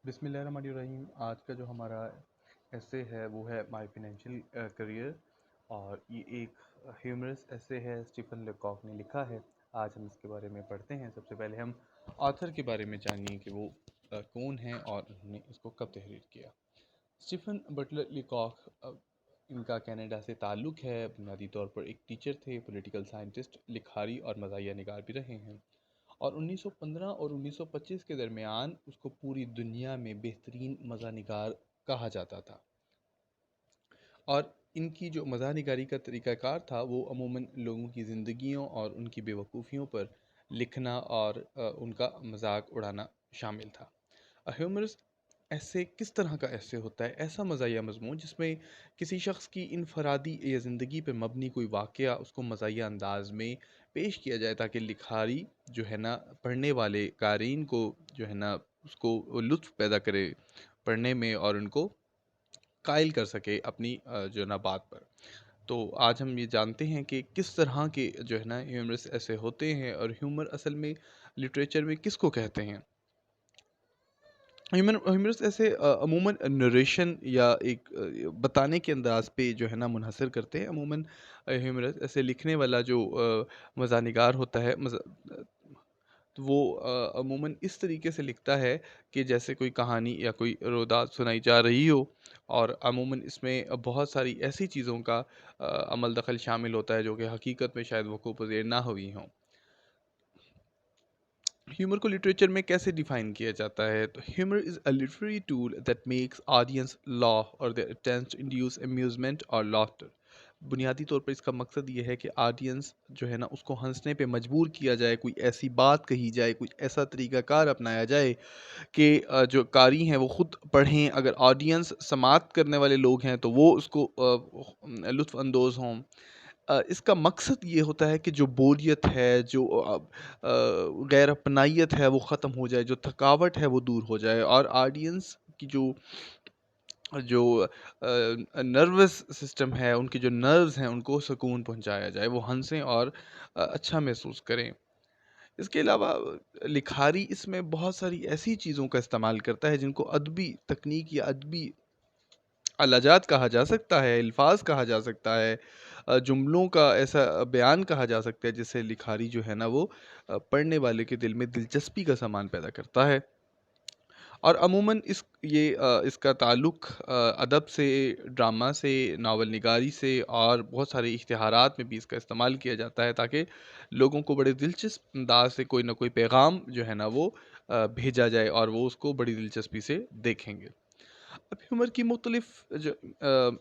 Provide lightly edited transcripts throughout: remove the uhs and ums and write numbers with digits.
بسم اللہ الرحمن الرحیم۔ آج کا جو ہمارا ایسے ہے وہ ہے مائی فائنینشیل کریئر، اور یہ ایک ہیومرس ایسے ہے، اسٹیفن لیکاک نے لکھا ہے۔ آج ہم اس کے بارے میں پڑھتے ہیں۔ سب سے پہلے ہم آتھر کے بارے میں جانیے کہ وہ کون ہیں اور انہوں نے اس کو کب تحریر کیا۔ اسٹیفن بٹلر لیکاک، ان کا کینیڈا سے تعلق ہے۔ بنیادی طور پر ایک ٹیچر تھے، پولیٹیکل سائنٹسٹ، لکھاری اور مزاحیہ نگار بھی رہے ہیں، اور 1915 اور 1925 کے درمیان اس کو پوری دنیا میں بہترین مزاح نگار کہا جاتا تھا۔ اور ان کی جو مزاح نگاری کا طریقہ کار تھا وہ عموماً لوگوں کی زندگیوں اور ان کی بے وقوفیوں پر لکھنا اور ان کا مذاق اڑانا شامل تھا۔ ہیومرس ایسے کس طرح کا ایسے ہوتا ہے؟ ایسا مزاحیہ مضمون جس میں کسی شخص کی انفرادی یا زندگی پہ مبنی کوئی واقعہ اس کو مزاحیہ انداز میں پیش کیا جائے، تاکہ لکھاری جو ہے نا پڑھنے والے قارئین کو جو ہے نا اس کو لطف پیدا کرے پڑھنے میں، اور ان کو قائل کر سکے اپنی جو ہے نا بات پر۔ تو آج ہم یہ جانتے ہیں کہ کس طرح کے جو ہے نا ہیومرس ایسے ہوتے ہیں، اور ہیومر اصل میں لٹریچر میں کس کو کہتے ہیں۔ ہیومرس ایسے عموماً نریشن یا ایک بتانے کے انداز پہ جو ہے نا منحصر کرتے ہیں۔ عموماً ہیومرس ایسے لکھنے والا جو مزاح نگار ہوتا ہے تو وہ عموماً اس طریقے سے لکھتا ہے کہ جیسے کوئی کہانی یا کوئی روداد سنائی جا رہی ہو، اور عموماً اس میں بہت ساری ایسی چیزوں کا عمل دخل شامل ہوتا ہے جو کہ حقیقت میں شاید وقوع پذیر نہ ہوئی ہوں۔ ہیومر کو لٹریچر میں کیسے ڈیفائن کیا جاتا ہے؟ تو humour is a literary tool that makes audience laugh اور that tends to induce amusement اور لافٹر۔ بنیادی طور پر اس کا مقصد یہ ہے کہ آڈینس جو ہے نا اس کو ہنسنے پہ مجبور کیا جائے، کوئی ایسی بات کہی جائے، کوئی ایسا طریقہ کار اپنایا جائے کہ جو قاری ہیں وہ خود پڑھیں، اگر آڈینس سماعت کرنے والے لوگ ہیں تو وہ اس کو لطف اندوز ہوں۔ اس کا مقصد یہ ہوتا ہے کہ جو بوریت ہے، جو غیر اپنائیت ہے وہ ختم ہو جائے، جو تھکاوٹ ہے وہ دور ہو جائے، اور آڈینس کی جو جو نروس سسٹم ہے، ان کے جو نروز ہیں ان کو سکون پہنچایا جائے، وہ ہنسیں اور اچھا محسوس کریں۔ اس کے علاوہ لکھاری اس میں بہت ساری ایسی چیزوں کا استعمال کرتا ہے جن کو ادبی تکنیک یا ادبی الہجات کہا جا سکتا ہے، الفاظ کہا جا سکتا ہے، جملوں کا ایسا بیان کہا جا سکتا ہے جس سے لکھاری جو ہے نا وہ پڑھنے والے کے دل میں دلچسپی کا سامان پیدا کرتا ہے۔ اور عموماً اس کا تعلق ادب سے، ڈرامہ سے، ناول نگاری سے، اور بہت سارے اشتہارات میں بھی اس کا استعمال کیا جاتا ہے تاکہ لوگوں کو بڑے دلچسپ انداز سے کوئی نہ کوئی پیغام جو ہے نا وہ بھیجا جائے، اور وہ اس کو بڑی دلچسپی سے دیکھیں گے۔ اب ہیومر کی مختلف جو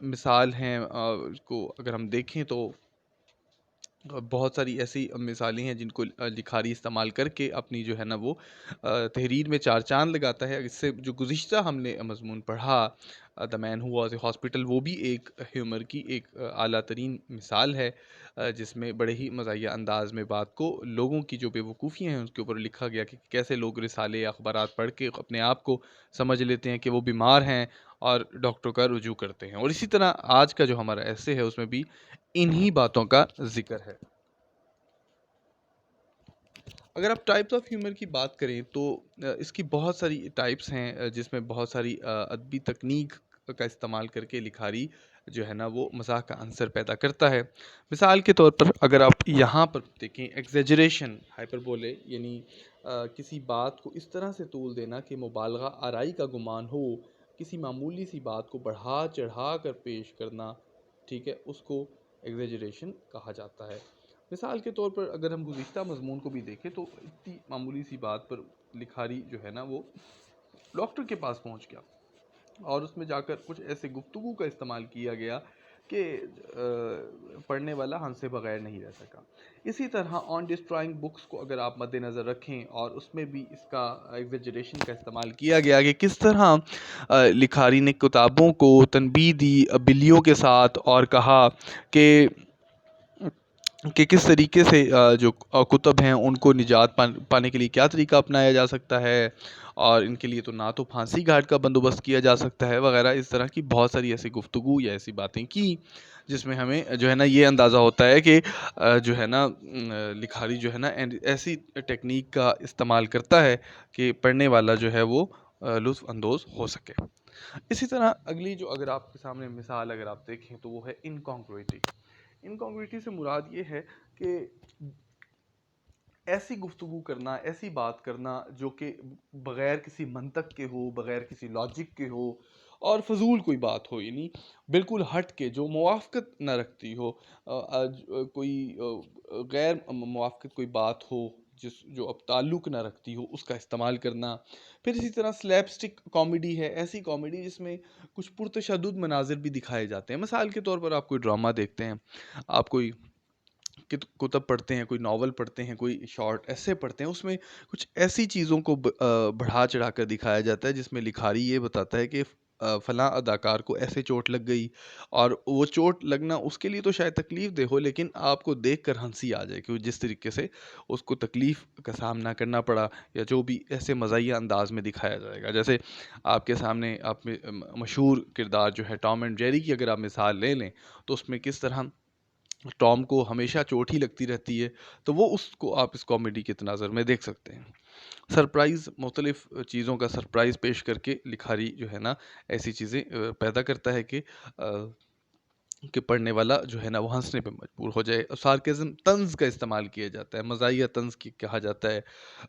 مثال ہیں، اس کو اگر ہم دیکھیں تو بہت ساری ایسی مثالیں ہیں جن کو لکھاری استعمال کر کے اپنی جو ہے نا وہ تحریر میں چار چاند لگاتا ہے۔ اس سے جو گزشتہ ہم نے مضمون پڑھا، دا مین ہو واز اے ہاسپٹل، وہ بھی ایک ہیومر کی ایک اعلیٰ ترین مثال ہے، جس میں بڑے ہی مزاحیہ انداز میں بات کو لوگوں کی جو بے وقوفیاں ہیں اس کے اوپر لکھا گیا کہ کیسے لوگ رسالے یا اخبارات پڑھ کے اپنے آپ کو سمجھ لیتے ہیں کہ وہ بیمار ہیں اور ڈاکٹر کا رجوع کرتے ہیں۔ اور اسی طرح آج کا جو ہمارا ایسے ہے اس میں بھی انہی باتوں کا ذکر ہے۔ اگر آپ ٹائپس آف ہیومر کی بات کریں تو اس کی بہت ساری ٹائپس ہیں، جس میں بہت ساری ادبی تکنیک کا استعمال کر کے لکھاری جو ہے نا وہ مزاح کا عنصر پیدا کرتا ہے۔ مثال کے طور پر اگر آپ یہاں پر دیکھیں، ایگزیجریشن، ہائپربولے، یعنی کسی بات کو اس طرح سے طول دینا کہ مبالغہ آرائی کا گمان ہو، کسی معمولی سی بات کو بڑھا چڑھا کر پیش کرنا، ٹھیک ہے، اس کو ایگزیجریشن کہا جاتا ہے۔ مثال کے طور پر اگر ہم گزشتہ مضمون کو بھی دیکھیں تو اتنی معمولی سی بات پر لکھاری جو ہے نا وہ ڈاکٹر کے پاس پہنچ گیا، اور اس میں جا کر کچھ ایسے گفتگو کا استعمال کیا گیا کہ پڑھنے والا ہنسے بغیر نہیں رہ سکا۔ اسی طرح آن ڈسٹرائنگ بکس کو اگر آپ مد نظر رکھیں، اور اس میں بھی اس کا ایگزیجریشن کا استعمال کیا گیا کہ کس طرح لکھاری نے کتابوں کو تنبیہ دی بلیوں کے ساتھ، اور کہا کہ کس طریقے سے جو کتب ہیں ان کو نجات پانے کے لیے کیا طریقہ اپنایا جا سکتا ہے، اور ان کے لیے تو نہ تو پھانسی گھاٹ کا بندوبست کیا جا سکتا ہے وغیرہ۔ اس طرح کی بہت ساری ایسی گفتگو یا ایسی باتیں کی جس میں ہمیں جو ہے نا یہ اندازہ ہوتا ہے کہ جو ہے نا لکھاری جو ہے نا ایسی ٹیکنیک کا استعمال کرتا ہے کہ پڑھنے والا جو ہے وہ لطف اندوز ہو سکے. اسی طرح اگلی جو اگر آپ کے سامنے مثال اگر آپ دیکھیں تو وہ ہے انکانگروئٹی. انکانگروئٹی سے مراد یہ ہے کہ ایسی گفتگو کرنا، ایسی بات کرنا جو کہ بغیر کسی منطق کے ہو، بغیر کسی لاجک کے ہو، اور فضول کوئی بات ہو، یعنی بالکل ہٹ کے جو موافقت نہ رکھتی ہو، کوئی غیر موافقت کوئی بات ہو جو اب تعلق نہ رکھتی ہو، اس کا استعمال کرنا. پھر اسی طرح سلیپ سٹک کامیڈی ہے، ایسی کامیڈی جس میں کچھ پرتشدد مناظر بھی دکھائے جاتے ہیں. مثال کے طور پر آپ کوئی ڈرامہ دیکھتے ہیں، آپ کوئی کتب پڑھتے ہیں، کوئی ناول پڑھتے ہیں، کوئی شارٹ ایسے پڑھتے ہیں، اس میں کچھ ایسی چیزوں کو بڑھا چڑھا کر دکھایا جاتا ہے جس میں لکھاری یہ بتاتا ہے کہ فلاں اداکار کو ایسے چوٹ لگ گئی، اور وہ چوٹ لگنا اس کے لیے تو شاید تکلیف دہ ہو، لیکن آپ کو دیکھ کر ہنسی آ جائے کہ جس طریقے سے اس کو تکلیف کا سامنا کرنا پڑا، یا جو بھی ایسے مزاحیہ انداز میں دکھایا جائے گا. جیسے آپ کے سامنے آپ میں مشہور کردار جو ہے ٹام اینڈ جیری کی اگر آپ مثال لے لیں، تو اس میں کس طرح ٹام کو ہمیشہ چوٹ ہی لگتی رہتی ہے، تو وہ اس کو آپ اس کامیڈی کے تناظر میں دیکھ سکتے ہیں. سرپرائز، مختلف چیزوں کا سرپرائز پیش کر کے لکھاری جو ہے نا ایسی چیزیں پیدا کرتا ہے کہ پڑھنے والا جو ہے نا وہ ہنسنے پہ مجبور ہو جائے. سارکیزم، طنز کا استعمال کیا جاتا ہے، مزاحیہ طنز کہا جاتا ہے.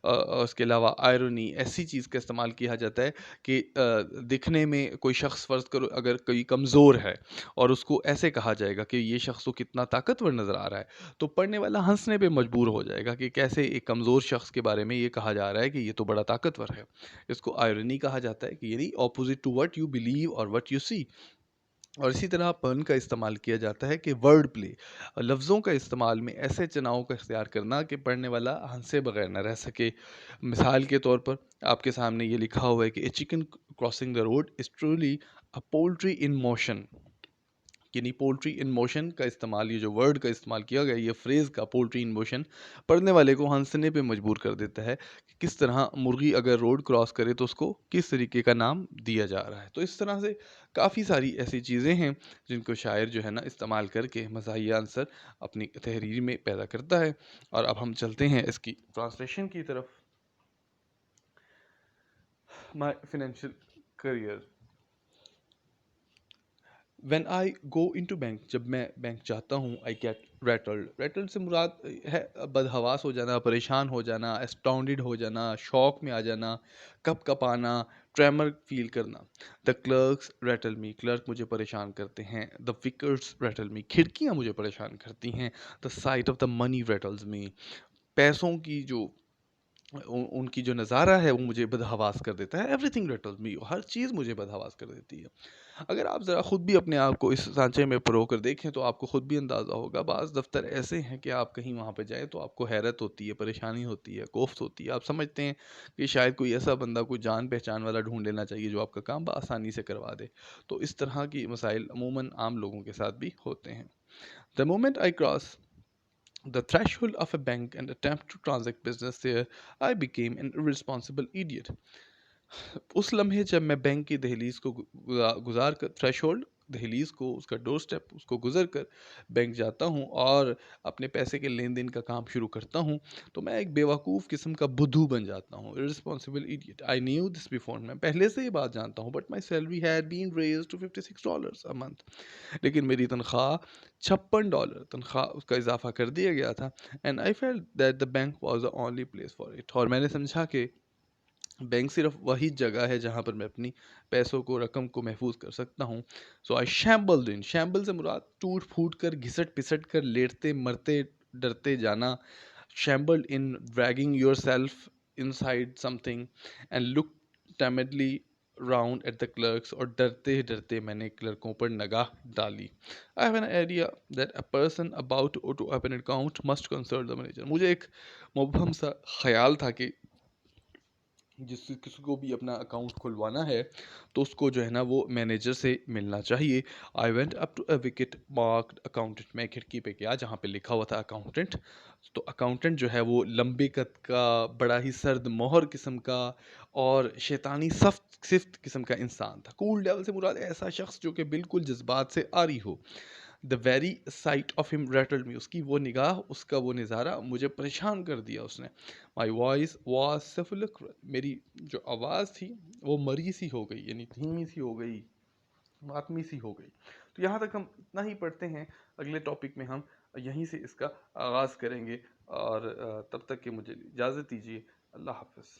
اور اس کے علاوہ آئرونی، ایسی چیز کا استعمال کیا جاتا ہے کہ دکھنے میں کوئی شخص، فرض کرو اگر کوئی کمزور ہے اور اس کو ایسے کہا جائے گا کہ یہ شخص تو کتنا طاقتور نظر آ رہا ہے، تو پڑھنے والا ہنسنے پہ مجبور ہو جائے گا کہ کیسے ایک کمزور شخص کے بارے میں یہ کہا جا رہا ہے کہ یہ تو بڑا طاقتور ہے. اس کو آئرونی کہا جاتا ہے، کہ یعنی opposite to what you believe اور وٹ یو سی. اور اسی طرح پن کا استعمال کیا جاتا ہے کہ ورڈ پلے، لفظوں کا استعمال میں ایسے چناؤں کا اختیار کرنا کہ پڑھنے والا ہنسے بغیر نہ رہ سکے. مثال کے طور پر آپ کے سامنے یہ لکھا ہوا ہے کہ a chicken crossing the road is truly a poultry in motion. یعنی پولٹری ان موشن کا استعمال، یہ جو ورڈ کا استعمال کیا گیا، یہ فریز کا پولٹری ان موشن، پڑھنے والے کو ہنسنے پہ مجبور کر دیتا ہے کہ کس طرح مرغی اگر روڈ کراس کرے تو اس کو کس طریقے کا نام دیا جا رہا ہے. تو اس طرح سے کافی ساری ایسی چیزیں ہیں جن کو شاعر جو ہے نا استعمال کر کے مزاحیہ عنصر اپنی تحریر میں پیدا کرتا ہے. اور اب ہم چلتے ہیں اس کی ٹرانسلیشن کی طرف. My financial career. When I go into bank, جب میں بینک جاتا ہوں، آئی گیٹ ریٹلڈ. ریٹلڈ سے مراد ہے بدحواس ہو جانا، پریشان ہو جانا، اسٹاؤنڈڈ ہو جانا، شوق میں آ جانا، کپ کپ آنا، ٹریمر فیل کرنا. دا کلرکس ریٹل می، کلرک مجھے پریشان کرتے ہیں. دا وکٹس ریٹل می، کھڑکیاں مجھے پریشان کرتی ہیں. دا سائٹ آف دا منی ریٹلز می، پیسوں کی جو ان کی جو نظارہ ہے وہ مجھے بدحواس کر دیتا ہے. ایوری تھنگ ریٹلز می، ہر چیز مجھے بدحواس کر دیتی ہے. اگر آپ ذرا خود بھی اپنے آپ کو اس سانچے میں پرو کر دیکھیں تو آپ کو خود بھی اندازہ ہوگا. بعض دفتر ایسے ہیں کہ آپ کہیں وہاں پہ جائیں تو آپ کو حیرت ہوتی ہے، پریشانی ہوتی ہے، کوفت ہوتی ہے. آپ سمجھتے ہیں کہ شاید کوئی ایسا بندہ، کوئی جان پہچان والا ڈھونڈ لینا چاہیے جو آپ کا کام بآسانی سے کروا دے. تو اس طرح کی مسائل عموماً عام لوگوں کے ساتھ بھی ہوتے ہیں. The moment I cross the threshold of a bank and attempt to transact business there, I became an irresponsible idiot. اس لمحے جب میں بینک کی دہلیز کو گزار کر، تھریش ہولڈ، دہلیز کو، اس کا ڈور سٹیپ، اس کو گزر کر بینک جاتا ہوں اور اپنے پیسے کے لین دین کا کام شروع کرتا ہوں، تو میں ایک بیوقوف قسم کا بدھو بن جاتا ہوں. irresponsible idiot. I knew this before. میں پہلے سے یہ بات جانتا ہوں. But my salary had been raised to $56 a month. لیکن میری تنخواہ $56 تنخواہ اس کا اضافہ کر دیا گیا تھا. And I felt that the bank was the only place for it. اور میں نے سمجھا کہ بینک صرف وہی جگہ ہے جہاں پر میں اپنی پیسوں کو، رقم کو محفوظ کر سکتا ہوں. سو آئی شیمبلڈ ان. شیمبل سے مراد ٹوٹ پھوٹ کر، گھسٹ پسٹ کر، لیٹتے مرتے ڈرتے جانا. Shambled in dragging yourself inside something and look timidly round at the clerks. اور ڈرتے ڈرتے میں نے کلرکوں پر نگاہ ڈالی. I have an idea that a person about to open an account must consult the manager. مجھے ایک مبہم سا خیال تھا کہ کسی کو بھی اپنا اکاؤنٹ کھلوانا ہے تو اس کو جو ہے نا وہ مینیجر سے ملنا چاہیے. I went up to a wicket marked accountant. میں کھڑکی پہ گیا جہاں پہ لکھا ہوا تھا اکاؤنٹنٹ. تو اکاؤنٹنٹ جو ہے وہ لمبے قد کا، بڑا ہی سرد مہر قسم کا اور شیطانی صفت قسم کا انسان تھا. کول لیول سے مراد ایسا شخص جو کہ بالکل جذبات سے عاری ہو. The very sight of him rattled me. اس کی وہ نگاہ، اس کا وہ نظارہ مجھے پریشان کر دیا اس نے. My voice was sepulchral. میری جو آواز تھی وہ مری سی ہو گئی، یعنی دھیمی سی ہو گئی، ماتمی سی ہو گئی. تو یہاں تک ہم اتنا ہی پڑھتے ہیں. اگلے ٹاپک میں ہم یہیں سے اس کا آغاز کریں گے، اور تب تک کہ مجھے اجازت دیجیے. اللہ حافظ.